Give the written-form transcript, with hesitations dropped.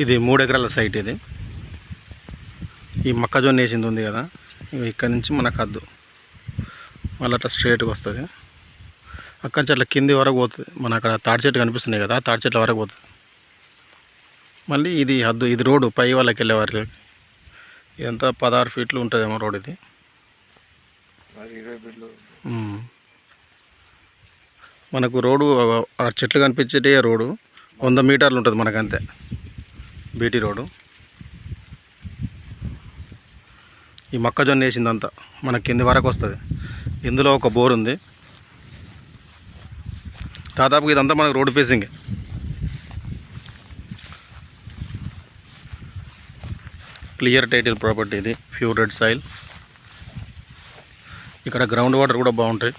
ఇది 3 ఎకరాల సైట్. ఇది ఈ మొక్కజొన్న వేసింది ఉంది కదా, ఇక్కడ నుంచి మనకు హద్దు మళ్ళీ అట్లా స్ట్రేట్గా వస్తుంది. అక్కడి నుంచి అట్లా కింది వరకు పోతుంది. మన అక్కడ తాడి చెట్లు కనిపిస్తున్నాయి కదా, తాడి చెట్ల వరకు పోతుంది. మళ్ళీ ఇది హద్దు, ఇది రోడ్డు పై వాళ్ళకి వెళ్ళే వారికి. ఇదంతా 16 ఫీట్లు ఉంటుందేమో రోడ్. ఇది మనకు రోడ్డు ఆ చెట్లు కనిపించేటే రోడ్డు 100 మీటర్లు ఉంటుంది మనకు, అంతే. BT road. ఈ మొక్కజొన్న వేసిందంతా మనకి కింది వరకు వస్తుంది. ఇందులో ఒక బోర్ ఉంది. దాదాపు ఇదంతా మనకు రోడ్ ఫేసింగే. Clear title property. ఇది ప్యూర్ రెడ్ సాయిల్. ఇక్కడ గ్రౌండ్ వాటర్ కూడా బాగుంటాయి.